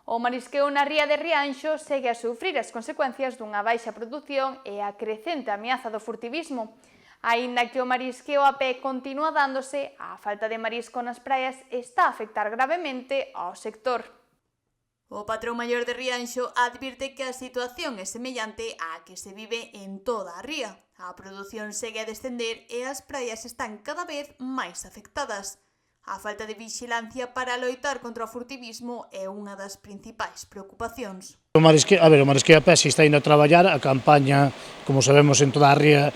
O marisqueo na ría de Rianxo segue a sufrir as consecuencias dunha baixa produción e a crecente ameaza do furtivismo. Aínda que o marisqueo a pé continúa dándose, a falta de marisco nas praias está a afectar gravemente ao sector. O patrón maior de Rianxo advirte que a situación é semellante á que se vive en toda a ría. A produción segue a descender e as praias están cada vez máis afectadas. A falta de vixilancia para loitar contra o furtivismo é unha das principais preocupacións. O marisqueo a pé si está indo a traballar, a campaña, como sabemos, en toda a ría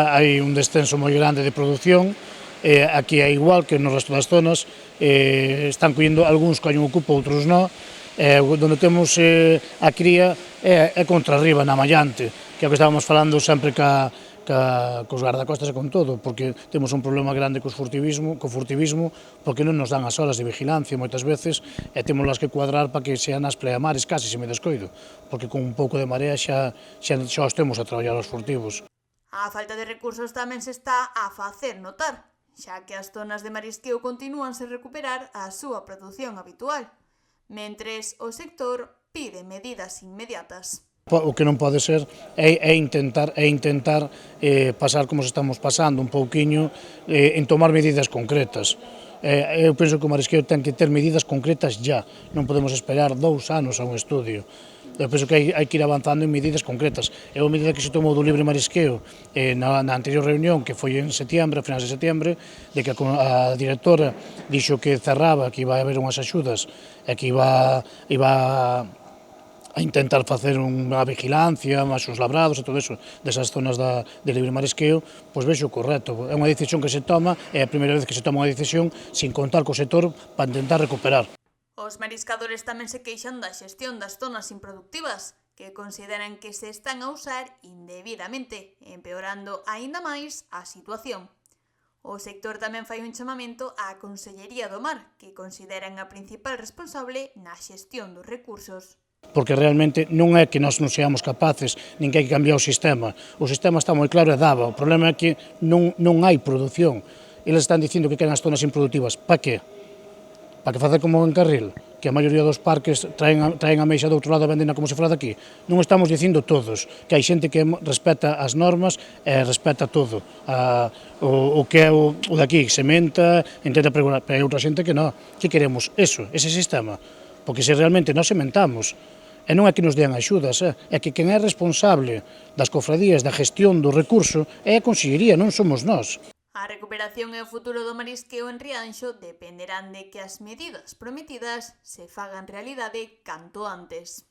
hai un descenso moi grande de produción, aquí é igual que no resto das zonas, están collendo, algúns collen o cupo, outros non, onde temos a cría é contra arriba, na Mallante, que é o que estábamos falando sempre cos guardacostas e con todo, porque temos un problema grande co furtivismo, porque non nos dan as horas de vigilancia moitas veces e témolas que cuadrar para que sean nas pleamares, casi se me descoido, porque con un pouco de marea xa os temos a traballar os furtivos. A falta de recursos tamén se está a facer notar, xa que as zonas de marisqueo continúan sen recuperar a súa produción habitual, mentres o sector pide medidas inmediatas. O que non pode ser é intentar pasar como se estamos pasando un pouquiño en tomar medidas concretas. Eu penso que o marisqueo ten que ter medidas concretas ya, non podemos esperar 2 anos a un estudio. Eu penso que hai que ir avanzando en medidas concretas. É a medida que se tomou do libre marisqueo na anterior reunión, que foi en setembro, a finais de setembro, de que a directora dixo que cerraba, que iba a haber unhas axudas e que iba a intentar facer unha vigilancia, máis os labrados e todo eso desas zonas de libre marisqueo, pois vexo correcto. É unha decisión que se toma, é a primeira vez que se toma unha decisión sin contar co sector para intentar recuperar. Os mariscadores tamén se queixan da xestión das zonas improductivas, que consideran que se están a usar indebidamente, empeorando aínda máis a situación. O sector tamén fai un chamamento á Consellería do Mar, que consideran a principal responsable na xestión dos recursos. Porque realmente non é que nós non seamos capaces, nin que hai que cambiar o sistema. O sistema está moi claro e daba. O problema é que non hai produción. Eles están dicindo que queren as zonas improductivas. Pa que? Pa que facer como en Carril? Que a maioría dos parques traen a meixa do outro lado e vendena como se fora daqui? Non estamos dicindo todos, que hai xente que respeta as normas e respeta todo. O que é o daqui, sementa, intenta pregonar, pero hai outra xente que non. Que queremos? Eso, ese sistema. Porque se realmente nós sementamos, e non é que nos dean axudas, é que quen é responsable das cofradías, da gestión do recurso, é a Consellería, non somos nós. A recuperación e o futuro do marisqueo en Rianxo dependerán de que as medidas prometidas se fagan realidade canto antes.